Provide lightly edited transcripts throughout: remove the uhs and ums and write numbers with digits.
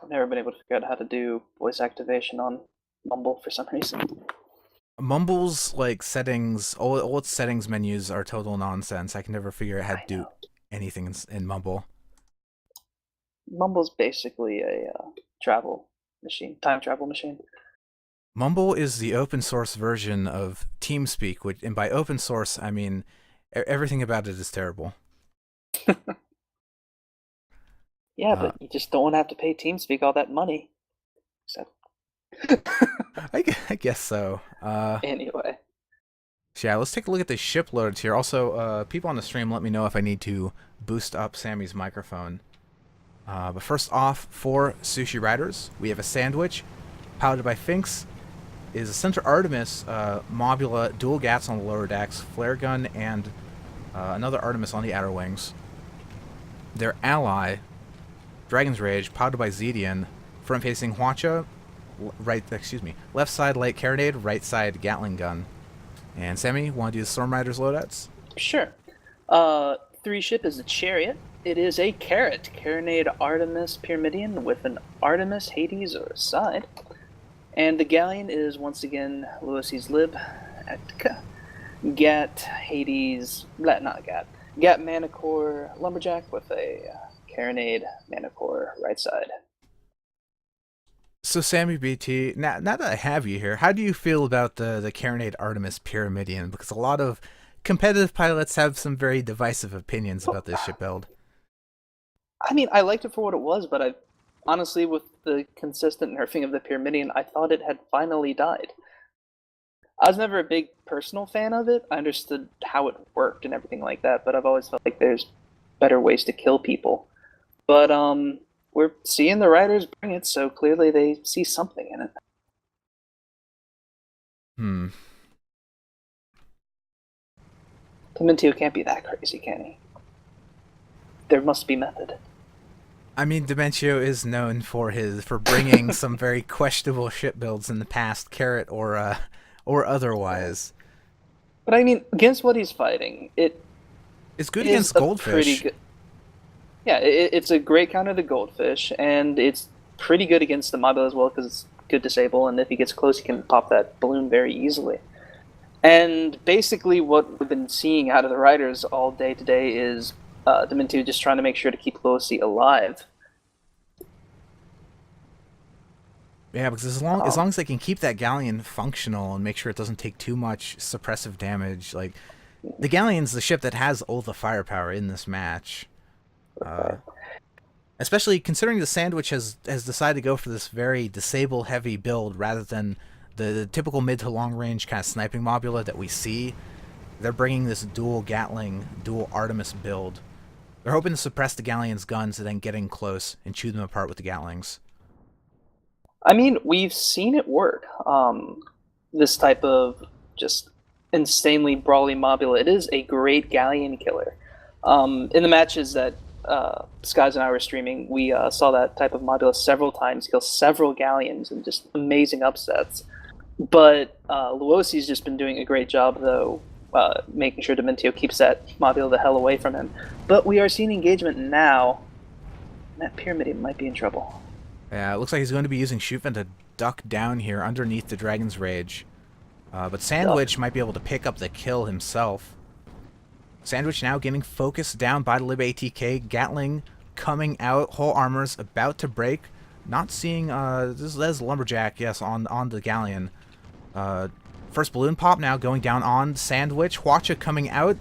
I've never been able to figure out how to do voice activation on Mumble for some reason. Mumble's like settings, all its settings menus are total nonsense. I can never figure out how to I do know. anything in Mumble. Mumble's basically a travel machine, time travel machine. Mumble is the open source version of TeamSpeak, which, and by open source I mean everything about it is terrible. Yeah, Uh, but you just don't want to have to pay TeamSpeak all that money. So I guess so. anyway, So yeah, let's take a look at the ship loads here. Also, people on the stream, let me know if I need to boost up Sammy's microphone. But first off, for Sushi Ryders, we have a sandwich piloted by Finks. Is a Center Artemis Mobula, dual gats on the lower decks, flare gun, and another Artemis on the outer wings. Their ally, Dragon's Rage, piloted by Zedian, front-facing Hwacha, left side light carronade, right side Gatling gun. And Sammy, want to do the Storm Riders loadouts? sure. Three ship is a chariot. It is a carrot, Carronade Artemis Pyramidion with an Artemis, Hades, or side. And the galleon is once again Lewis's Lib, Attica, Gat, Hades, not Gat, Gat Manicore Lumberjack with a Carronade Manicore right side. So Sammy B.T, now that I have you here, how do you feel about the Carronade Artemis Pyramidion? Because a lot of competitive pilots have some very divisive opinions about this ship build. I mean, I liked it for what it was, but I honestly, with the consistent nerfing of the Pyramidion, I thought it had finally died. I was never a big personal fan of it. I understood how it worked and everything like that, but I've always felt like there's better ways to kill people. But we're seeing the writers bring it, so clearly they see something in it. Hmm. Dementio can't be that crazy, can he? There must be method. I mean, Dementio is known for bringing some very questionable ship builds in the past, carrot or otherwise. But I mean, against what he's fighting, it It's good is against a pretty goldfish. good. Yeah, it's a great counter to Goldfish, and it's pretty good against the Mobile as well because it's good disable, and if he gets close, he can pop that balloon very easily. And basically, what we've been seeing out of the writers all day today is Dementu just trying to make sure to keep Lucy alive. Yeah, because as long as they can keep that galleon functional and make sure it doesn't take too much suppressive damage, like the galleon's the ship that has all the firepower in this match. Uh, Especially considering the sandwich has decided to go for this very disable heavy build rather than the typical mid to long range kind of sniping mobula that we see. They're bringing this dual Gatling, dual Artemis build. They're hoping to suppress the galleon's guns and then getting close and chew them apart with the Gatlings. I mean, we've seen it work. This type of just insanely brawly Mobula. It is a great galleon killer. In the matches that Skies and I were streaming, we saw that type of Mobula several times kill several galleons and just amazing upsets. But Luosi's just been doing a great job, though, making sure Dementio keeps that Mobula the hell away from him. But we are seeing engagement now, and that Pyramid might be in trouble. Yeah, it looks like he's going to be using Shootven to duck down here underneath the Dragon's Rage. But Sandwich might be able to pick up the kill himself. Sandwich now getting focused down by the Lib ATK. Gatling coming out. Whole armor's about to break. Not seeing, this is Lumberjack, yes, on the Galleon. First balloon pop now going down on Sandwich. Hwacha coming out,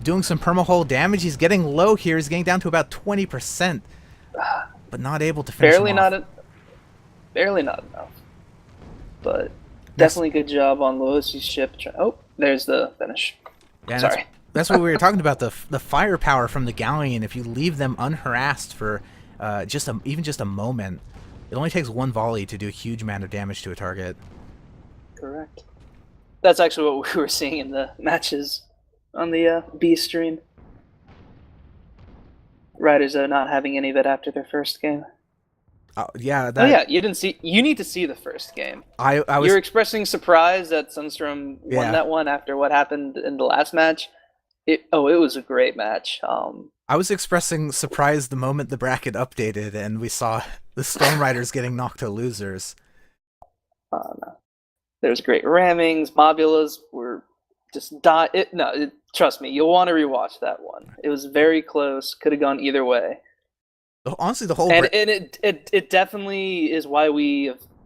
doing some perma-hull damage. He's getting low here. He's getting down to about 20%. But not able to finish him off. Barely not enough. But definitely good job on Lewis's ship. Oh, there's the finish. Yeah, Sorry. That's what we were talking about, the firepower from the Galleon. If you leave them unharassed for even just a moment, it only takes one volley to do a huge amount of damage to a target. Correct. That's actually what we were seeing in the matches on the B stream. Riders are not having any of it after their first game. Yeah. Oh yeah, you didn't see. You need to see the first game. I was. You're expressing surprise that Sunstrom won Yeah. that one after what happened in the last match. It was a great match. I was expressing surprise the moment the bracket updated and we saw the Storm Riders getting knocked to losers. No. There's great rammings. Mobulas were just trust me, you'll want to rewatch that one. It was very close. Could have gone either way. Honestly, the whole And it definitely is why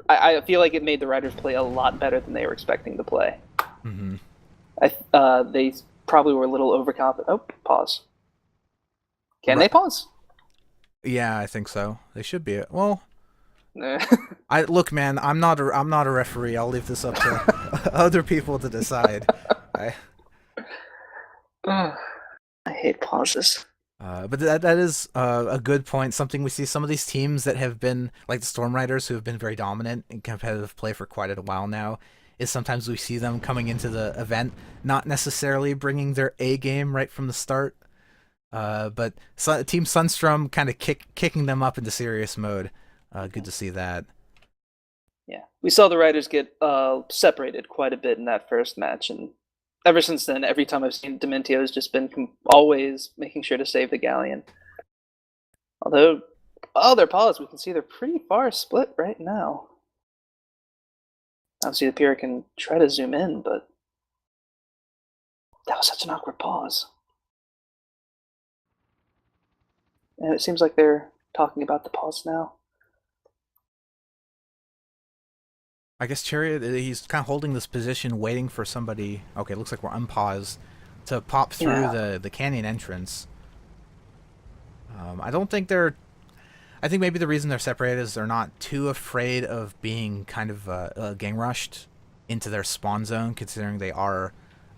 I feel like it made the Riders play a lot better than they were expecting to play. Mm-hmm. They probably were a little overconfident. Oh, pause. Can they pause? Yeah, I think so. They should be. Well, look, man. I'm not a referee. I'll leave this up to other people to decide. I hate pauses. But that is a good point. Something we see some of these teams that have been like the Storm Riders, who have been very dominant in competitive play for quite a while now. Is sometimes we see them coming into the event not necessarily bringing their A game right from the start. But Team Sunstrom kind of kicking them up into serious mode. Good to see that. Yeah, we saw the Riders get separated quite a bit in that first match, and ever since then, every time I've seen Dementio has just been always making sure to save the Galleon. Although, their pilots, we can see they're pretty far split right now. Obviously, the Pira can try to zoom in, but that was such an awkward pause. And it seems like they're talking about the pause now. I guess Chariot, he's kind of holding this position, waiting for somebody. Okay, looks like we're unpaused to pop through the canyon entrance. I don't think they're. I think maybe the reason they're separated is they're not too afraid of being kind of gang rushed into their spawn zone, considering they are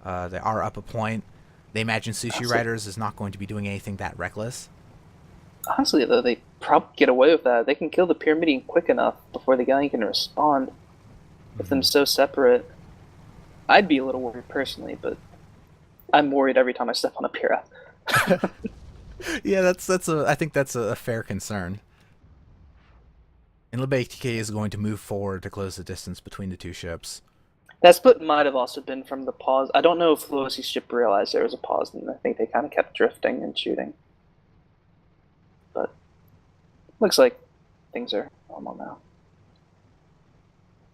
up a point. They imagine Sushi Riders is not going to be doing anything that reckless. Honestly, though, they probably get away with that. They can kill the Pyramidian quick enough before the Galleon can respond. With them so separate, I'd be a little worried personally, but I'm worried every time I step on a Pira. Yeah, I think that's a fair concern. And LeBTK is going to move forward to close the distance between the two ships. That split might have also been from the pause. I don't know if Luosi's ship realized there was a pause, and I think they kind of kept drifting and shooting. But looks like things are normal now.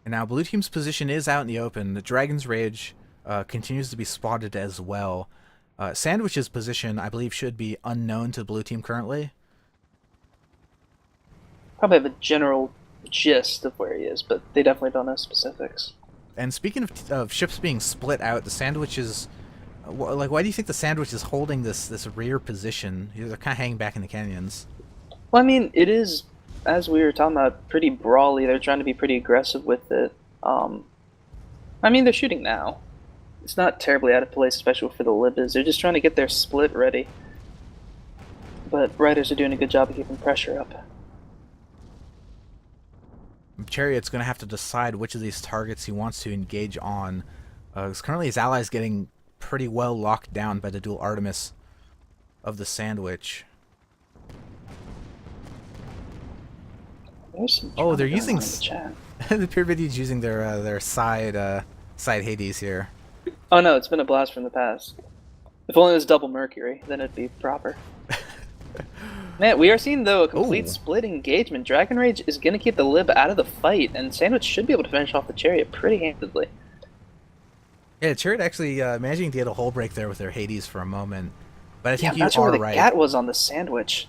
And now Blue Team's position is out in the open. The Dragon's Rage continues to be spotted as well. Sandwich's position, I believe, should be unknown to Blue Team currently. Probably have a general gist of where he is, but they definitely don't know specifics. And speaking of ships being split out, the Sandwich is... why do you think the Sandwich is holding this rear position? They're kind of hanging back in the canyons. Well, I mean, it is... As we were talking about, pretty brawly. They're trying to be pretty aggressive with it. I mean, they're shooting now. It's not terribly out of place, especially for the Libas. They're just trying to get their split ready. But Ryders are doing a good job of keeping pressure up. Chariot's going to have to decide which of these targets he wants to engage on. Because currently his ally is getting pretty well locked down by the dual Artemis of the Sandwich. They're using the Pyramidians using their side Hades here. Oh no, it's been a blast from the past. If only it was double Mercury, then it'd be proper. Man, we are seeing though a complete split engagement. Dragon Rage is gonna keep the Lib out of the fight, and Sandwich should be able to finish off the Chariot pretty handedly. Yeah, Chariot actually managing to get a hull break there with their Hades for a moment, but I think you are right. The Gat was on the Sandwich.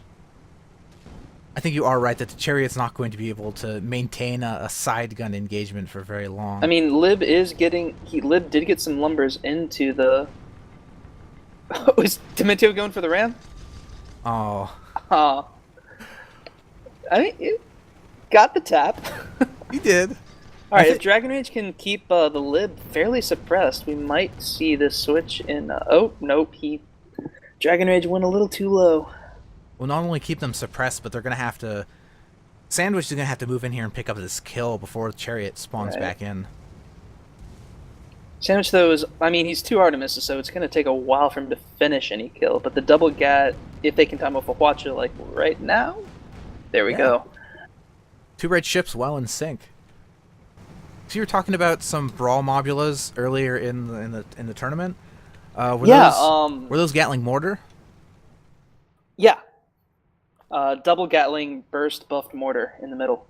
I think you are right that the Chariot's not going to be able to maintain a side gun engagement for very long. I mean, Lib did get some lumbers into the... Was Dementio going for the ram? Oh. I mean, it got the tap. He did. Alright, if Dragon Rage can keep the Lib fairly suppressed, we might see this switch in... oh, nope, Dragon Rage went a little too low. Will not only keep them suppressed, but they're going to have to... Sandwich is going to have to move in here and pick up this kill before the Chariot spawns back in. Sandwich, though, he's 2 Artemises, so it's going to take a while for him to finish any kill. But the double Gat, if they can time off a Watcher, like, right now, there we go. 2 red ships well in sync. So you were talking about some Brawl Mobulas earlier in the tournament? Were those Gatling Mortar? Yeah. Double Gatling burst buffed mortar in the middle.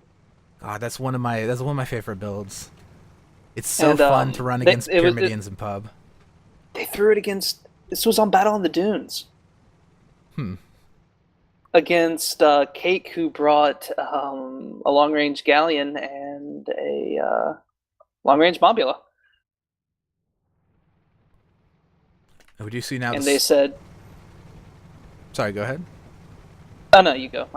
God, that's one of my favorite builds. It's so And fun to run they, against it was Pyramidians in pub. they threw it against. This was on Battle on the Dunes Hmm. against Cake, who brought a long range galleon and a long range Mobula, We do see now and they this. said, Sorry, go ahead. "Oh no, you go."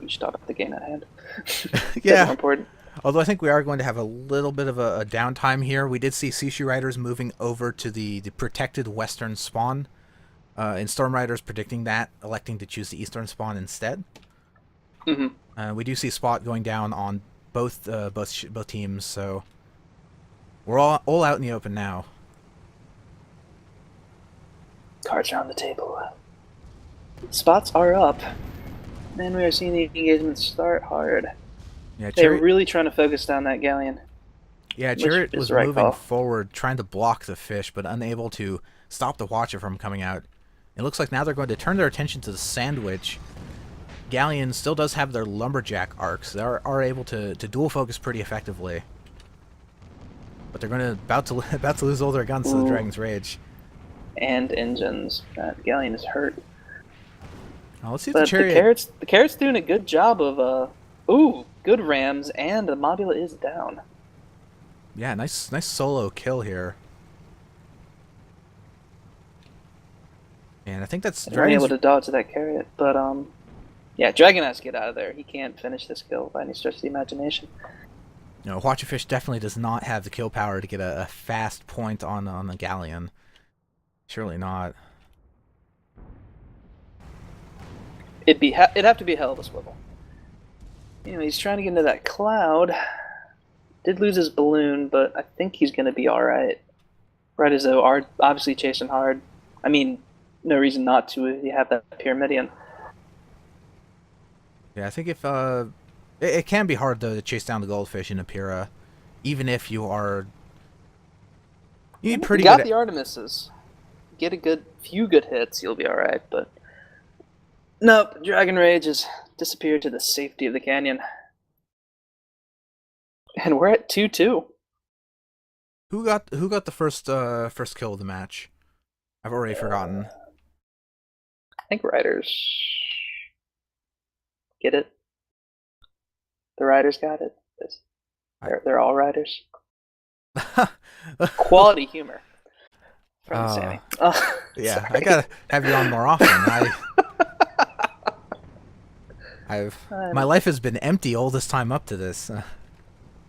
We should talk about the game at hand. That's more Yeah. important. Although I think we are going to have a little bit of a downtime here. We did see Sushi Riders moving over to the protected western spawn. And Storm Riders predicting that, electing to choose the eastern spawn instead. Hmm. We do see Spot going down on both teams, so we're all out in the open now. Cards are on the table. Spots are up. Man, we are seeing the engagement start hard. Yeah, They're Chariot. really trying to focus down that galleon. Yeah, Which Chariot is was the right moving call. forward, trying to block the fish, but unable to stop the Watcher from coming out. It looks like now they're going to turn their attention to the Sandwich. Galleon still does have their Lumberjack arcs. They are able to dual focus pretty effectively. But they're going to about to lose all their guns to the Ooh. Dragon's Rage. And engines. That galleon is hurt. Now, let's see if the But Chariot... the carrot's doing a good job of good rams, and the Mobula is down. Yeah, nice solo kill here. And I think that's They're able Dragon's... to dodge that carrot, but yeah, Dragon has to get out of there. He can't finish this kill by any stretch of the imagination. No, Watcherfish definitely does not have the kill power to get a fast point on the Galleon. Surely not. It'd have to be a hell of a swivel. Anyway, he's trying to get into that cloud. Did lose his balloon, but I think he's going to be all right. Ryders, though, are obviously chasing hard. I mean, no reason not to if you have that Pyramidian. Yeah, I think if it can be hard though to chase down the goldfish in Apira, even if you are... You need pretty You got good... the Artemises. Get a few good hits, you'll be all right. But nope, Dragon Rage has disappeared to the safety of the canyon, and we're at 2-2. Who got the first kill of the match? I've already forgotten. I think Ryders get it. The Ryders got it. They're all Ryders. Quality humor from Sammy. Yeah, Sorry. I gotta have you on more often. My life has been empty all this time up to this.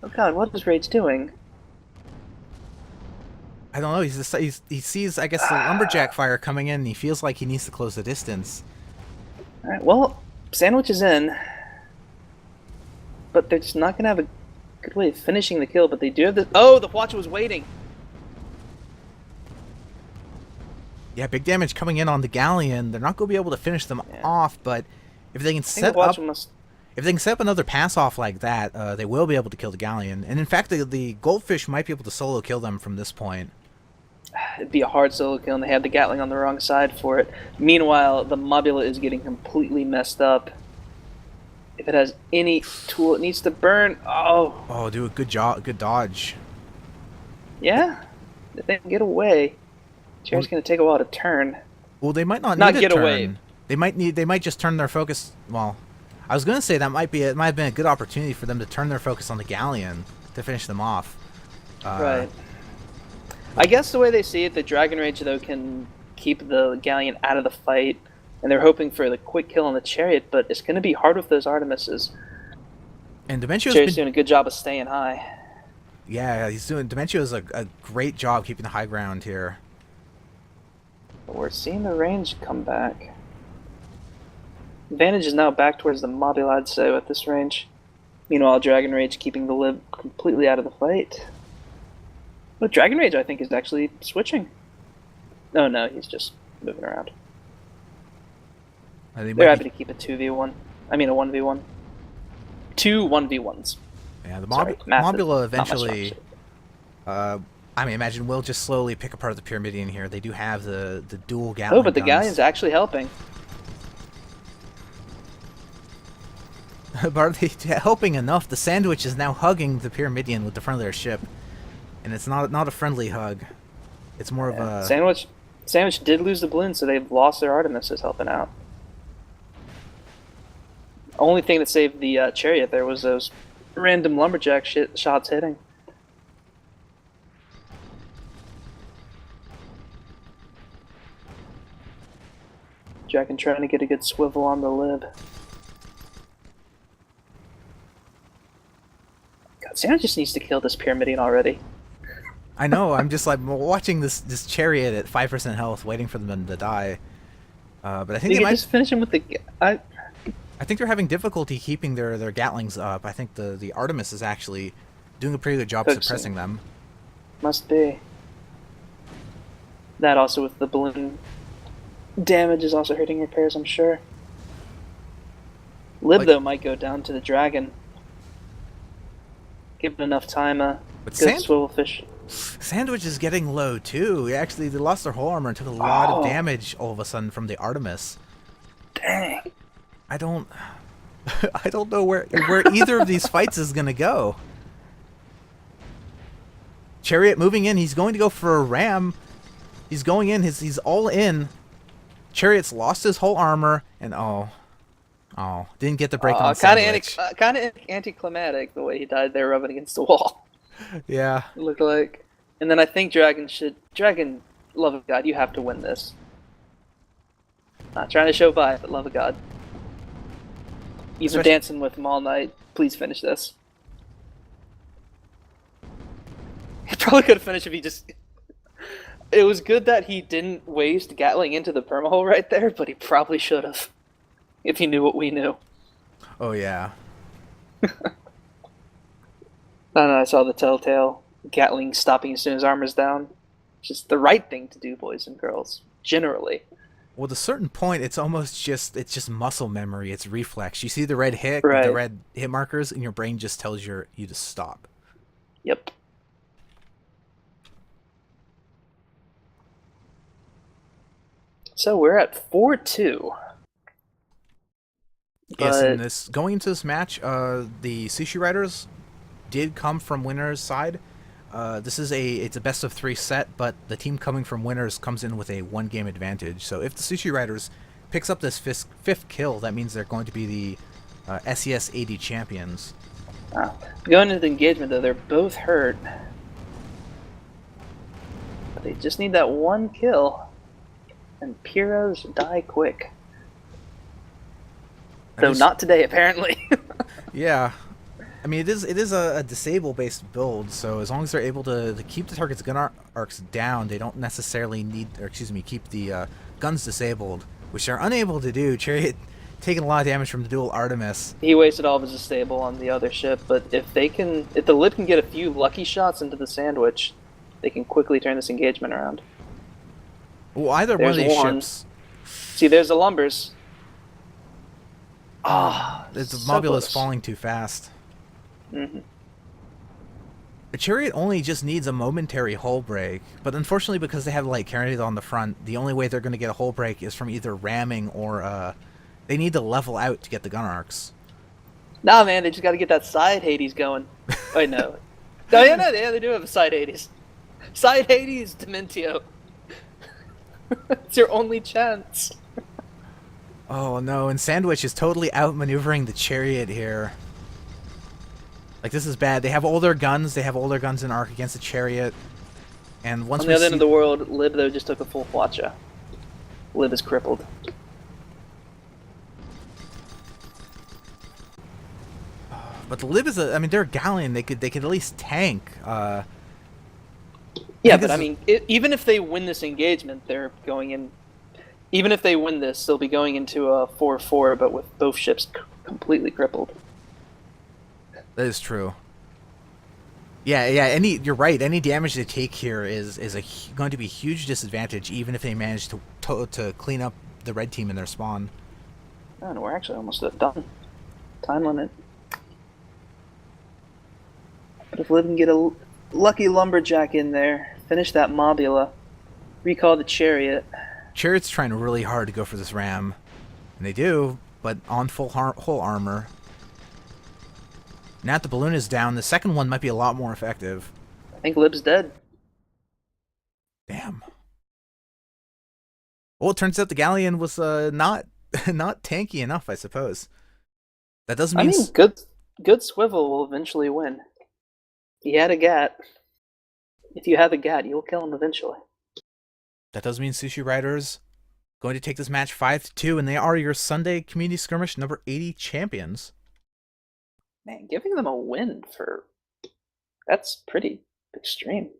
Oh God, what is Rage doing? I don't know. He sees, I guess, the lumberjack fire coming in, and he feels like he needs to close the distance. All right, well, Sandwich is in, but they're just not gonna have a good way of finishing the kill. But they do have the. Oh, the Watcher was waiting. Yeah, big damage coming in on the Galleon. They're not going to be able to finish them off, but if they can I think the set up... Watcher must. If they can set up another pass off like that, they will be able to kill the Galleon. And in fact, the goldfish might be able to solo kill them from this point. It'd be a hard solo kill, and they have the Gatling on the wrong side for it. Meanwhile, the Mobula is getting completely messed up. If it has any tool, it needs to burn. Oh, do a good job, good dodge. Yeah, if they can get away, Chair's going to take a while to turn. Well, they might not Not need get a turn. away. They might just turn their focus. Well, I was going to say it might have been a good opportunity for them to turn their focus on the Galleon to finish them off. Right. I guess the way they see it, the Dragon Rage, though, can keep the Galleon out of the fight, and they're hoping for the quick kill on the Chariot, but it's going to be hard with those Artemises. And Dementio's Chariot's doing a good job of staying high. Yeah, Dementio is a great job keeping the high ground here. But we're seeing the range come back. Advantage is now back towards the Mobula, I'd say, at this range. Meanwhile, Dragon Rage keeping the lib completely out of the fight. But Dragon Rage, I think, is actually switching. Oh no, he's just moving around. They're happy to keep a 2v1. I mean a 1v1. Two 1v1s. Yeah, the Sorry, Mobula eventually... I mean, imagine we'll just slowly pick apart the Pyramidian here. They do have the dual Gatling Oh, but the guns. Galleon's actually helping. But are they helping enough? The sandwich is now hugging the Pyramidian with the front of their ship, and it's not a friendly hug. It's more of a Sandwich did lose the balloon, so they've lost their Artemis helping out. Only thing that saved the chariot there was those random lumberjack shots hitting. Dragon trying to get a good swivel on the lib. God, Sandwich just needs to kill this Pyramidian already. I know. I'm just like watching this chariot at 5% health, waiting for them to die. But I think they might just finish him with the. I think they're having difficulty keeping their Gatlings up. I think the Artemis is actually doing a pretty good job suppressing them. Must be. That also with the balloon damage is also hurting repairs, I'm sure. Lib though might go down to the dragon. Give it enough time. Good swivel fish. Sandwich is getting low too. Actually, they lost their whole armor and took a lot of damage all of a sudden from the Artemis. Dang. I don't know where either of these fights is gonna go. Chariot moving in. He's going to go for a ram. He's going in. He's all in. Chariot's lost his whole armor and didn't get the break on Sandwich. Kind of anticlimactic the way he died there, rubbing against the wall. Yeah. It looked like. And then I think Dragon, love of God, you have to win this. Not trying to show bias, but love of God. You've been dancing with him all night. Please finish this. He probably could have finished if he just... It was good that he didn't waste Gatling into the permahole right there, but he probably should have. If he knew what we knew. Oh, yeah. I saw the telltale Gatling stopping as soon as armor's down. Just the right thing to do, boys and girls. Generally. Well, at a certain point, it's just muscle memory. It's reflex. You see the red hit, right. The red hit markers, and your brain just tells you to stop. Yep. So we're at 4-2. Yes, and going into this match, the Sushi Ryders did come from winners' side. It's a best of 3 set, but the team coming from winners comes in with a 1-game advantage. So if the Sushi Ryders picks up this fifth kill, that means they're going to be the SES 80 champions. Going into the engagement, though, they're both hurt. But they just need that 1 kill. And Pyros die quick. Though not today, apparently. Yeah. I mean, it is a disable-based build, so as long as they're able to keep the target's gun arcs down, they don't necessarily keep the guns disabled, which they're unable to do. Chariot taking a lot of damage from the dual Artemis. He wasted all of his disable on the other ship, but if the Lib can get a few lucky shots into the Sandwich, they can quickly turn this engagement around. Well, either one of these ships... See, there's the Lumbers. The Mobula is falling too fast. Mm-hmm. The Chariot only just needs a momentary hull break, but unfortunately because they have light carriers on the front, the only way they're going to get a hull break is from either ramming or they need to level out to get the gun arcs. Nah, man, they just got to get that side Hades going. Wait, no. Yeah, they do have a side Hades. Side Hades, Dementio. It's your only chance. Oh no, and Sandwich is totally outmaneuvering the Chariot here. Like, this is bad. They have all their guns. They have all their guns in arc against the Chariot. And once on the other end of the world, Lib, though, just took a full Hwacha. Lib is crippled. But the Lib is they're a Galleon. They could at least tank. Yeah, but I mean, even if they win this engagement, they're going in... Even if they win this, they'll be going into a 4-4, but with both ships completely crippled. That is true. Yeah. You're right. Any damage they take here is going to be a huge disadvantage, even if they manage to clean up the red team in their spawn. Oh, no, we're actually almost done. Time limit. But if Liv can get a lucky lumberjack in there, finish that Mobula, recall the Chariot. Chariot's trying really hard to go for this ram, and they do, but on full armor. Now that the balloon is down, the second one might be a lot more effective. I think Lib's dead. Damn. Well, it turns out the galleon was not not tanky enough, I suppose. That doesn't I mean. mean, good swivel will eventually win. He had a gat. If you have a gat, you'll kill him eventually. That does mean Sushi Riders going to take this match 5-2, and they are your Sunday Community Skirmish number 80 champions. Man, giving them a win for... That's pretty extreme.